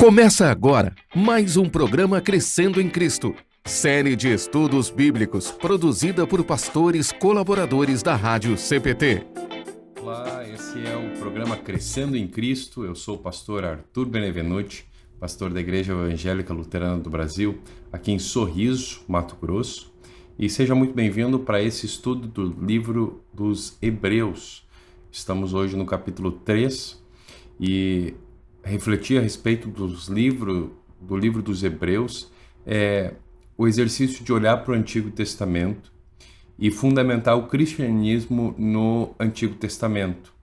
Começa agora mais um programa Crescendo em Cristo, série de estudos bíblicos produzida por pastores colaboradores da Rádio CPT. Olá, esse é o programa Crescendo em Cristo. Eu sou o pastor Arthur Benevenuti, pastor da Igreja Evangélica Luterana do Brasil, aqui em Sorriso, Mato Grosso. E seja muito bem-vindo para esse estudo do livro dos Hebreus. Estamos hoje no capítulo 3 e refletir a respeito do livro dos Hebreus é o exercício de olhar para o Antigo Testamento e fundamentar o cristianismo no Antigo Testamento.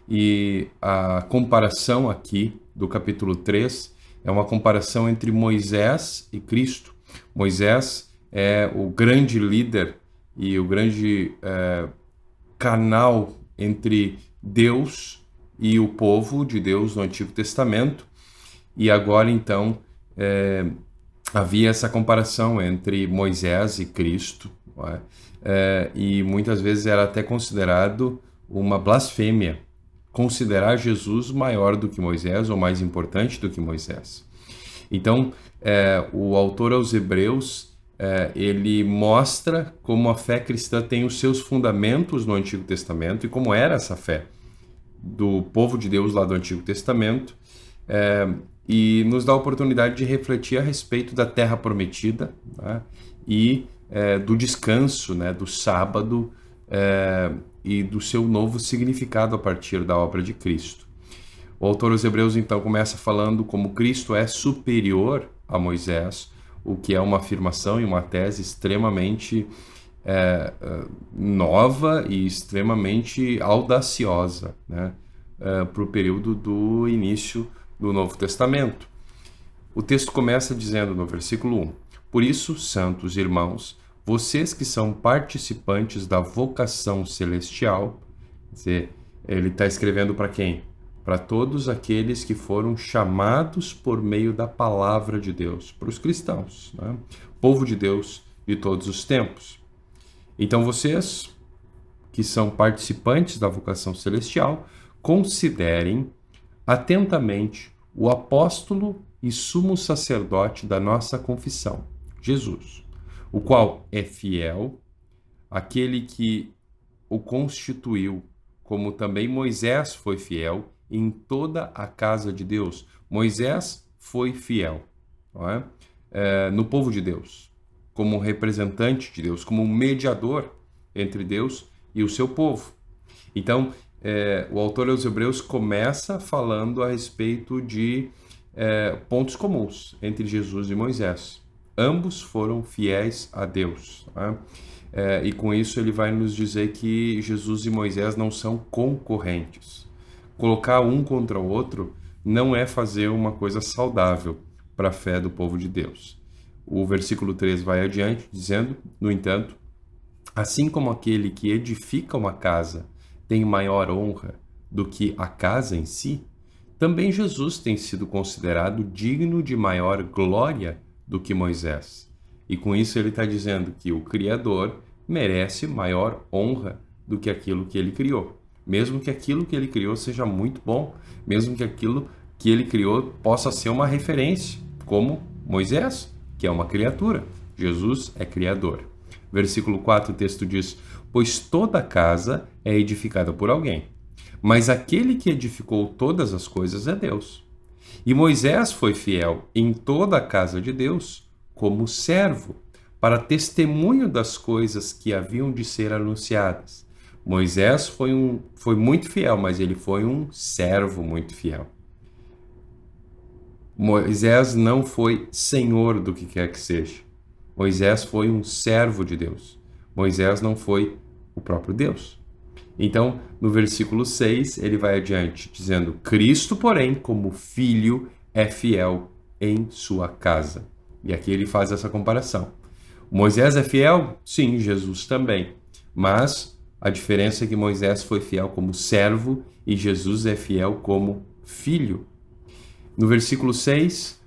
E a comparação aqui do capítulo 3 é uma comparação entre Moisés e Cristo. Moisés é o grande líder e o grande canal entre Deus e o povo de Deus no Antigo Testamento. E agora, então, havia essa comparação entre Moisés e Cristo, não é? E muitas vezes era até considerado uma blasfêmia considerar Jesus maior do que Moisés ou mais importante do que Moisés. Então, o autor aos Hebreus, ele mostra como a fé cristã tem os seus fundamentos no Antigo Testamento e como era essa fé do povo de Deus lá do Antigo Testamento, e nos dá a oportunidade de refletir a respeito da Terra Prometida, né? E do descanso, né? Do sábado, e do seu novo significado a partir da obra de Cristo. O autor aos Hebreus então começa falando como Cristo é superior a Moisés, o que é uma afirmação e uma tese extremamente nova e extremamente audaciosa, né? Para o período do início do Novo Testamento. O texto começa dizendo no versículo 1: Por isso, santos irmãos, vocês que são participantes da vocação celestial, quer dizer, ele está escrevendo para quem? Para todos aqueles que foram chamados por meio da palavra de Deus, para os cristãos, né? Povo de Deus de todos os tempos. Então vocês, que são participantes da vocação celestial, considerem atentamente o apóstolo e sumo sacerdote da nossa confissão, Jesus, o qual é fiel, aquele que o constituiu, como também Moisés foi fiel em toda a casa de Deus. Moisés foi fiel, não é? No povo de Deus, como representante de Deus, como um mediador entre Deus e o seu povo. Então, o autor aos Hebreus começa falando a respeito de pontos comuns entre Jesus e Moisés. Ambos foram fiéis a Deus, né? E com isso ele vai nos dizer que Jesus e Moisés não são concorrentes. Colocar um contra o outro não é fazer uma coisa saudável para a fé do povo de Deus. O versículo 3 vai adiante, dizendo, no entanto, assim como aquele que edifica uma casa tem maior honra do que a casa em si, também Jesus tem sido considerado digno de maior glória do que Moisés. E com isso ele está dizendo que o Criador merece maior honra do que aquilo que ele criou. Mesmo que aquilo que ele criou seja muito bom, mesmo que aquilo que ele criou possa ser uma referência, como Moisés, que é uma criatura. Jesus é criador. Versículo 4, o texto diz: Pois toda casa é edificada por alguém, mas aquele que edificou todas as coisas é Deus. E Moisés foi fiel em toda a casa de Deus como servo, para testemunho das coisas que haviam de ser anunciadas. Moisés foi muito fiel, mas ele foi um servo muito fiel. Moisés não foi senhor do que quer que seja. Moisés foi um servo de Deus. Moisés não foi o próprio Deus. Então, no versículo 6, ele vai adiante, dizendo: Cristo, porém, como filho, é fiel em sua casa. E aqui ele faz essa comparação. Moisés é fiel? Sim, Jesus também. Mas a diferença é que Moisés foi fiel como servo e Jesus é fiel como filho. No versículo 6,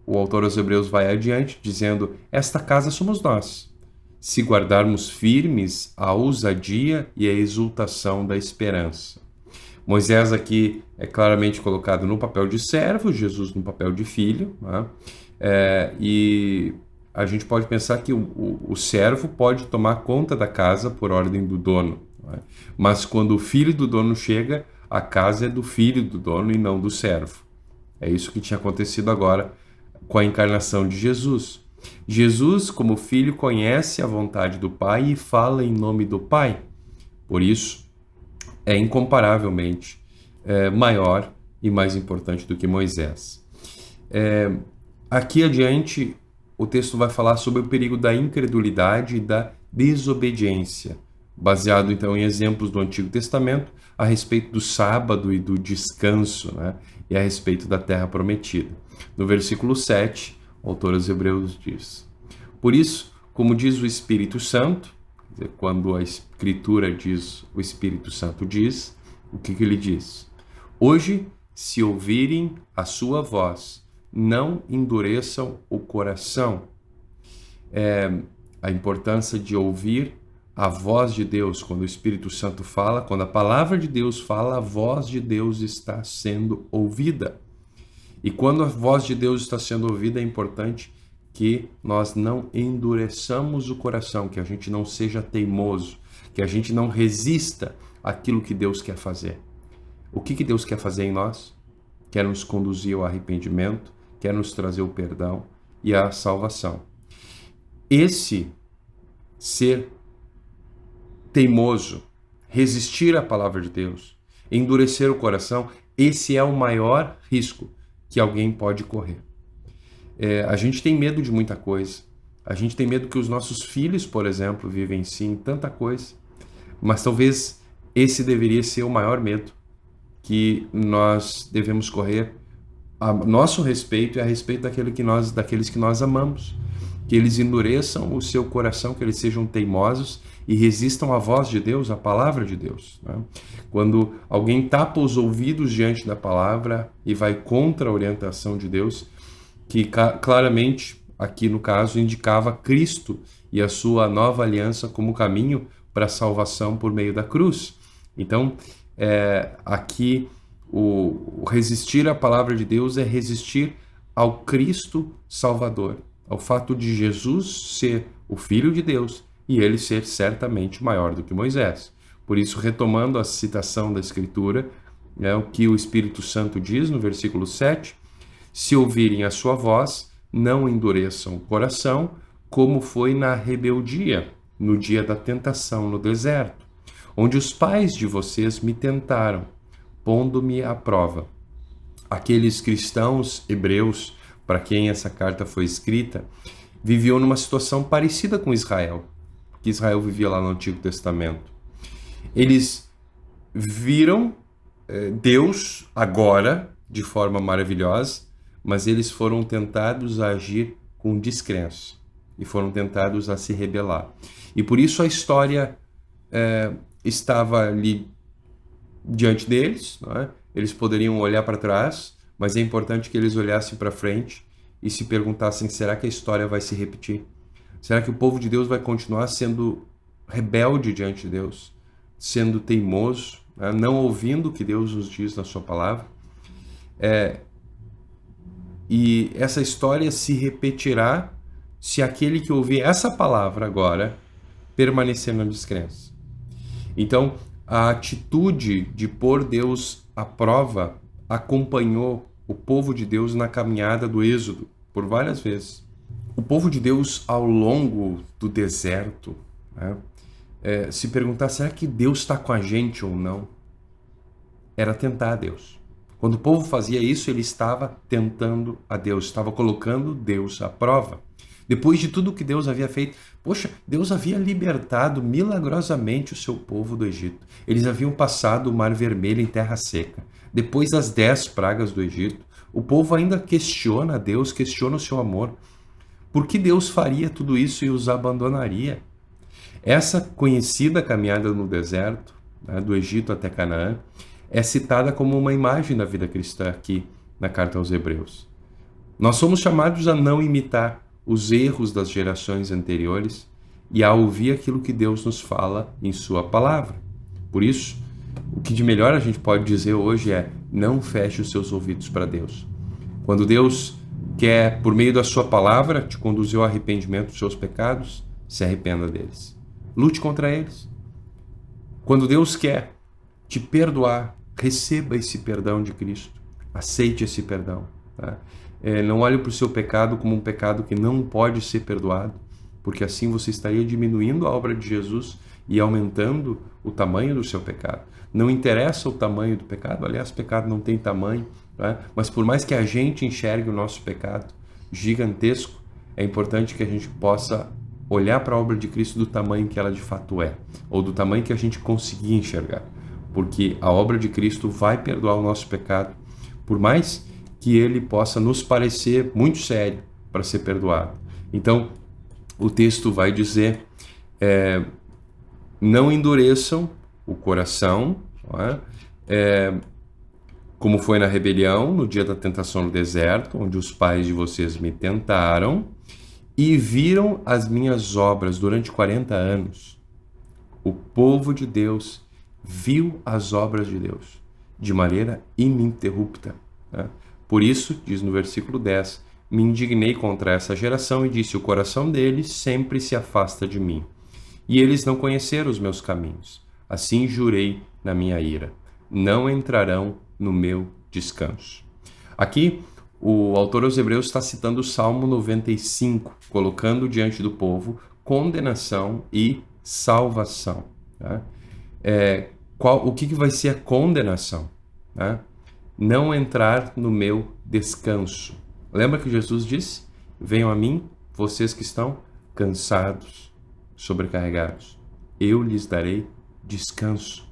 o autor aos Hebreus vai adiante, dizendo: Esta casa somos nós, se guardarmos firmes a ousadia e a exultação da esperança. Moisés aqui é claramente colocado no papel de servo, Jesus no papel de filho, né? E a gente pode pensar que o servo pode tomar conta da casa por ordem do dono, né? Mas quando o filho do dono chega, a casa é do filho do dono e não do servo. É isso que tinha acontecido agora com a encarnação de Jesus. Jesus, como filho, conhece a vontade do Pai e fala em nome do Pai. Por isso, é incomparavelmente maior e mais importante do que Moisés. Aqui adiante, o texto vai falar sobre o perigo da incredulidade e da desobediência, baseado então em exemplos do Antigo Testamento a respeito do sábado e do descanso, né? E a respeito da terra prometida. No versículo 7, o autor aos Hebreus diz: por isso, como diz o Espírito Santo, quando a Escritura diz, o Espírito Santo diz, o que ele diz? Hoje, se ouvirem a sua voz, não endureçam o coração. A importância de ouvir a voz de Deus, quando o Espírito Santo fala, quando a palavra de Deus fala, a voz de Deus está sendo ouvida. E quando a voz de Deus está sendo ouvida, é importante que nós não endureçamos o coração, que a gente não seja teimoso, que a gente não resista àquilo que Deus quer fazer. O que Deus quer fazer em nós? Quer nos conduzir ao arrependimento, quer nos trazer o perdão e a salvação. Esse ser teimoso, resistir à palavra de Deus, endurecer o coração, esse é o maior risco que alguém pode correr. A gente tem medo de muita coisa. A gente tem medo que os nossos filhos, por exemplo, vivenciem tanta coisa. Mas talvez esse deveria ser o maior medo que nós devemos correr a nosso respeito e a respeito daqueles que nós amamos. Que eles endureçam o seu coração, que eles sejam teimosos e resistam à voz de Deus, à palavra de Deus, né? Quando alguém tapa os ouvidos diante da palavra e vai contra a orientação de Deus, que claramente, aqui no caso, indicava Cristo e a sua nova aliança como caminho para a salvação por meio da cruz. Então, aqui, o resistir à palavra de Deus é resistir ao Cristo Salvador, ao fato de Jesus ser o Filho de Deus e ele ser certamente maior do que Moisés. Por isso, retomando a citação da Escritura, o que o Espírito Santo diz no versículo 7, se ouvirem a sua voz, não endureçam o coração, como foi na rebeldia, no dia da tentação no deserto, onde os pais de vocês me tentaram, pondo-me à prova. Aqueles cristãos hebreus, para quem essa carta foi escrita, viviam numa situação parecida com Israel, que Israel vivia lá no Antigo Testamento. Eles viram Deus agora, de forma maravilhosa, mas eles foram tentados a agir com descrença e foram tentados a se rebelar. E por isso a história estava ali diante deles, não é? Eles poderiam olhar para trás, mas é importante que eles olhassem para frente e se perguntassem: será que a história vai se repetir? Será que o povo de Deus vai continuar sendo rebelde diante de Deus, sendo teimoso, né? Não ouvindo o que Deus nos diz na sua palavra? E essa história se repetirá se aquele que ouvir essa palavra agora permanecer na descrença. Então, a atitude de pôr Deus à prova acompanhou o povo de Deus na caminhada do Êxodo por várias vezes. O povo de Deus, ao longo do deserto, né, se perguntar: será que Deus está com a gente ou não? Era tentar Deus. Quando o povo fazia isso, ele estava tentando a Deus, estava colocando Deus à prova. Depois de tudo que Deus havia feito, Deus havia libertado milagrosamente o seu povo do Egito. Eles haviam passado o Mar Vermelho em terra seca. Depois das 10 pragas do Egito, o povo ainda questiona Deus, questiona o seu amor. Por que Deus faria tudo isso e os abandonaria? Essa conhecida caminhada no deserto, né, do Egito até Canaã, é citada como uma imagem da vida cristã aqui na carta aos Hebreus. Nós somos chamados a não imitar os erros das gerações anteriores e a ouvir aquilo que Deus nos fala em sua palavra. Por isso, O que de melhor a gente pode dizer hoje é: não feche os seus ouvidos para Deus. Quando Deus quer, por meio da sua palavra, te conduzir ao arrependimento dos seus pecados, se arrependa deles. Lute contra eles. Quando Deus quer te perdoar, receba esse perdão de Cristo. Aceite esse perdão. Tá? Não olhe para o seu pecado como um pecado que não pode ser perdoado, porque assim você estaria diminuindo a obra de Jesus e aumentando o tamanho do seu pecado. Não interessa o tamanho do pecado, aliás, pecado não tem tamanho, né? Mas por mais que a gente enxergue o nosso pecado gigantesco, é importante que a gente possa olhar para a obra de Cristo do tamanho que ela de fato é, ou do tamanho que a gente conseguir enxergar, porque a obra de Cristo vai perdoar o nosso pecado, por mais que ele possa nos parecer muito sério para ser perdoado. Então, o texto vai dizer: não endureçam o coração, não é? Como foi na rebelião, no dia da tentação no deserto, onde os pais de vocês me tentaram e viram as minhas obras durante 40 anos. O povo de Deus viu as obras de Deus de maneira ininterrupta, né? Por isso, diz no versículo 10, me indignei contra essa geração e disse: o coração deles sempre se afasta de mim, e eles não conheceram os meus caminhos. Assim jurei na minha ira: não entrarão no meu descanso. Aqui, o autor aos Hebreus está citando o Salmo 95, colocando diante do povo condenação e salvação. Tá? O que vai ser a condenação? Tá? Não entrar no meu descanso. Lembra que Jesus disse: venham a mim, vocês que estão cansados, sobrecarregados, eu lhes darei descanso.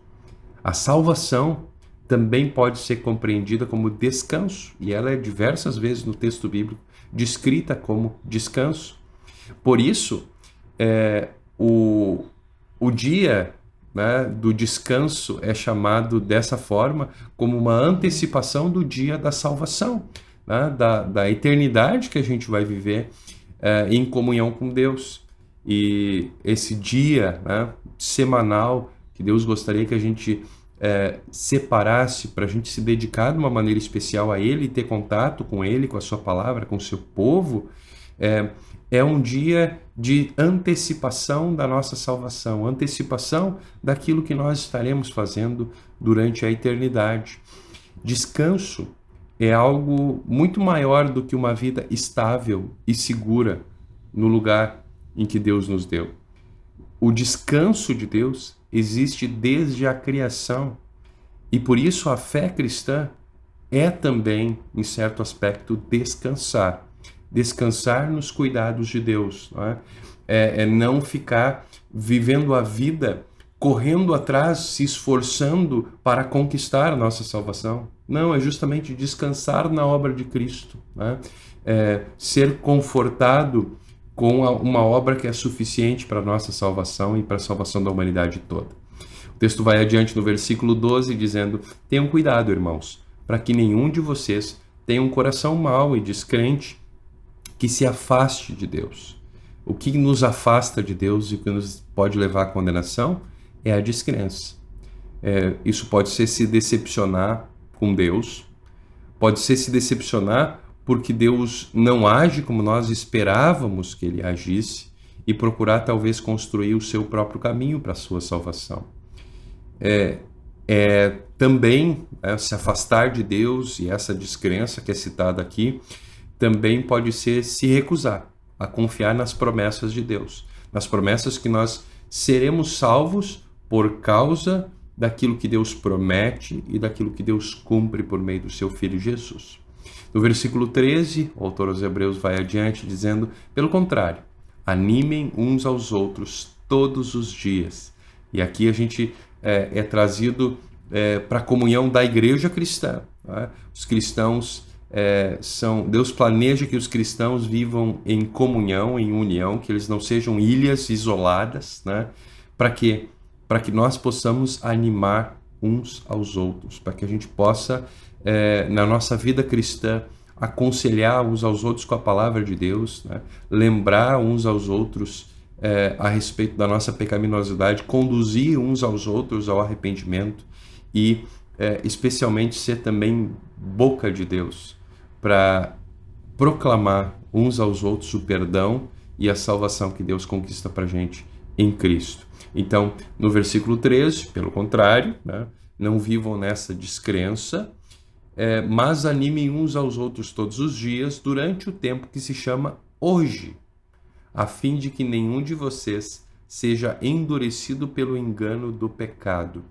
A salvação também pode ser compreendida como descanso, e ela é diversas vezes no texto bíblico descrita como descanso. Por isso, o dia, né, do descanso é chamado dessa forma, como uma antecipação do dia da salvação, né, da eternidade que a gente vai viver em comunhão com Deus. E esse dia, né, semanal que Deus gostaria que a gente separasse para a gente se dedicar de uma maneira especial a Ele, ter contato com Ele, com a sua palavra, com o seu povo, é um dia de antecipação da nossa salvação, antecipação daquilo que nós estaremos fazendo durante a eternidade. Descanso é algo muito maior do que uma vida estável e segura no lugar em que Deus nos deu. O descanso de Deus existe desde a criação, e por isso a fé cristã é também, em certo aspecto, descansar. Descansar nos cuidados de Deus. Não é não ficar vivendo a vida correndo atrás, se esforçando para conquistar a nossa salvação. Não, é justamente descansar na obra de Cristo. Não é? Ser confortado com uma obra que é suficiente para a nossa salvação e para a salvação da humanidade toda. O texto vai adiante no versículo 12, dizendo: tenham cuidado, irmãos, para que nenhum de vocês tenha um coração mau e descrente, que se afaste de Deus. O que nos afasta de Deus e o que nos pode levar à condenação é a descrença. Isso pode ser se decepcionar com Deus, pode ser se decepcionar porque Deus não age como nós esperávamos que Ele agisse e procurar talvez construir o seu próprio caminho para a sua salvação. Também se afastar de Deus, e essa descrença que é citada aqui, também pode ser se recusar a confiar nas promessas de Deus, nas promessas que nós seremos salvos por causa daquilo que Deus promete e daquilo que Deus cumpre por meio do seu Filho Jesus. No versículo 13, o autor aos Hebreus vai adiante dizendo: pelo contrário, animem uns aos outros todos os dias. E aqui a gente é trazido para a comunhão da igreja cristã. Tá? Os cristãos Deus planeja que os cristãos vivam em comunhão, em união, que eles não sejam ilhas isoladas, né? Para quê? Para que nós possamos animar uns aos outros, para que a gente possa, na nossa vida cristã, aconselhar uns aos outros com a palavra de Deus, né? Lembrar uns aos outros a respeito da nossa pecaminosidade, conduzir uns aos outros ao arrependimento e especialmente ser também boca de Deus para proclamar uns aos outros o perdão e a salvação que Deus conquista para a gente em Cristo. Então, no versículo 13, pelo contrário, né, não vivam nessa descrença, mas animem uns aos outros todos os dias durante o tempo que se chama hoje, a fim de que nenhum de vocês seja endurecido pelo engano do pecado.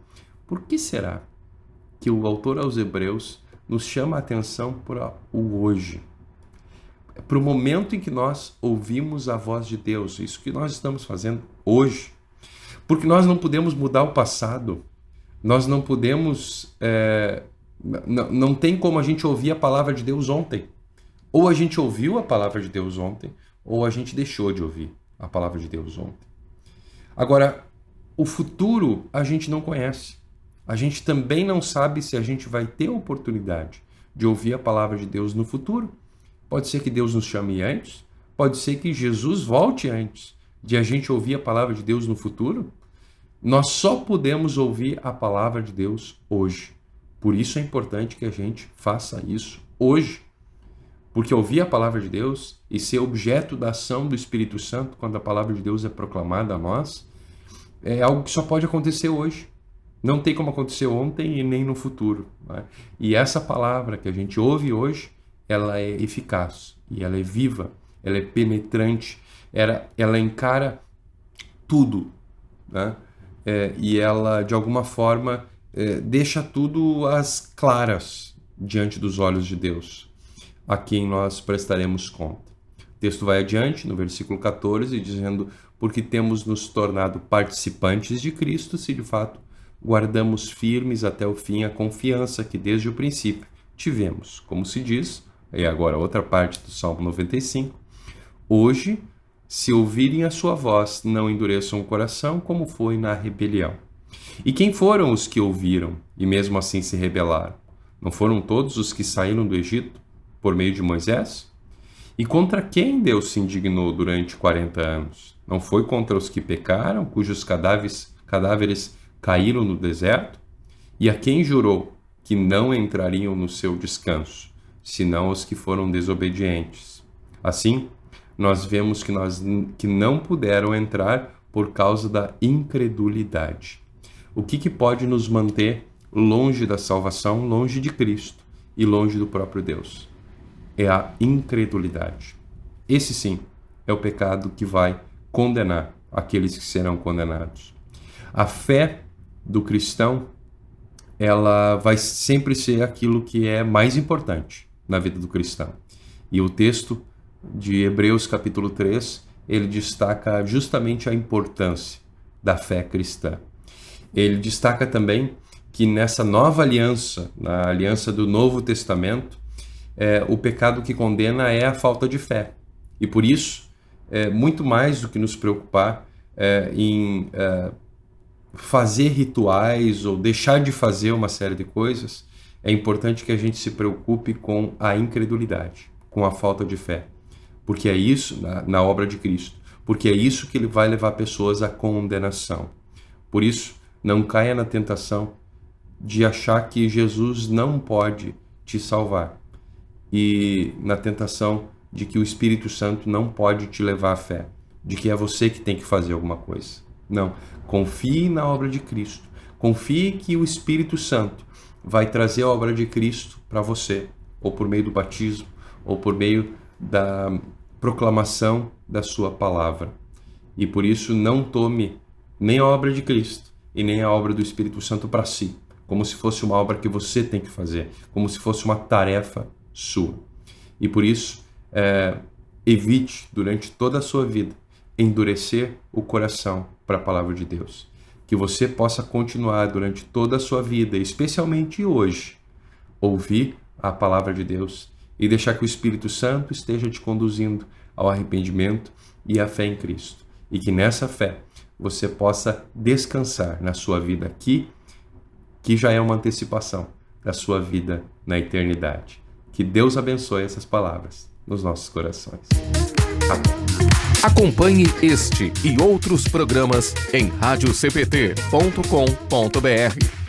Por que será que o autor aos Hebreus nos chama a atenção para o hoje? Para o momento em que nós ouvimos a voz de Deus, isso que nós estamos fazendo hoje. Porque nós não podemos mudar o passado, nós não podemos, não tem como a gente ouvir a palavra de Deus ontem. Ou a gente ouviu a palavra de Deus ontem, ou a gente deixou de ouvir a palavra de Deus ontem. Agora, o futuro a gente não conhece. A gente também não sabe se a gente vai ter a oportunidade de ouvir a palavra de Deus no futuro. Pode ser que Deus nos chame antes, pode ser que Jesus volte antes de a gente ouvir a palavra de Deus no futuro. Nós só podemos ouvir a palavra de Deus hoje. Por isso é importante que a gente faça isso hoje. Porque ouvir a palavra de Deus e ser objeto da ação do Espírito Santo quando a palavra de Deus é proclamada a nós, é algo que só pode acontecer hoje. Não tem como acontecer ontem e nem no futuro, né? E essa palavra que a gente ouve hoje, ela é eficaz, e ela é viva, ela é penetrante, ela encara tudo, né? E ela, de alguma forma, deixa tudo às claras diante dos olhos de Deus, a quem nós prestaremos conta. O texto vai adiante, no versículo 14, dizendo: porque temos nos tornado participantes de Cristo, se de fato guardamos firmes até o fim a confiança que desde o princípio tivemos. Como se diz, e agora outra parte do Salmo 95, hoje, se ouvirem a sua voz, não endureçam o coração, como foi na rebelião. E quem foram os que ouviram e mesmo assim se rebelaram? Não foram todos os que saíram do Egito por meio de Moisés? E contra quem Deus se indignou durante 40 anos? Não foi contra os que pecaram, cujos cadáveres caíram no deserto? E a quem jurou que não entrariam no seu descanso, senão os que foram desobedientes? Assim, nós vemos que não puderam entrar por causa da incredulidade. O que pode nos manter longe da salvação, longe de Cristo e longe do próprio Deus? É a incredulidade. Esse sim é o pecado que vai condenar aqueles que serão condenados. A fé do cristão, ela vai sempre ser aquilo que é mais importante na vida do cristão. E o texto de Hebreus capítulo 3, ele destaca justamente a importância da fé cristã. Ele destaca também que nessa nova aliança, na aliança do Novo Testamento, o pecado que condena é a falta de fé. E por isso, muito mais do que nos preocupar em fazer rituais ou deixar de fazer uma série de coisas, é importante que a gente se preocupe com a incredulidade, com a falta de fé. Porque é isso, na obra de Cristo, porque é isso que ele vai levar pessoas à condenação. Por isso, não caia na tentação de achar que Jesus não pode te salvar, e na tentação de que o Espírito Santo não pode te levar à fé, de que é você que tem que fazer alguma coisa. Não, confie na obra de Cristo, confie que o Espírito Santo vai trazer a obra de Cristo para você, ou por meio do batismo, ou por meio da proclamação da sua palavra. E por isso não tome nem a obra de Cristo e nem a obra do Espírito Santo para si, como se fosse uma obra que você tem que fazer, como se fosse uma tarefa sua. E por isso, evite durante toda a sua vida endurecer o coração para a palavra de Deus. Que você possa continuar durante toda a sua vida, especialmente hoje, ouvir a palavra de Deus e deixar que o Espírito Santo esteja te conduzindo ao arrependimento e à fé em Cristo. E que nessa fé você possa descansar na sua vida aqui, que já é uma antecipação da sua vida na eternidade. Que Deus abençoe essas palavras nos nossos corações. Amém. Acompanhe este e outros programas em radiocpt.com.br.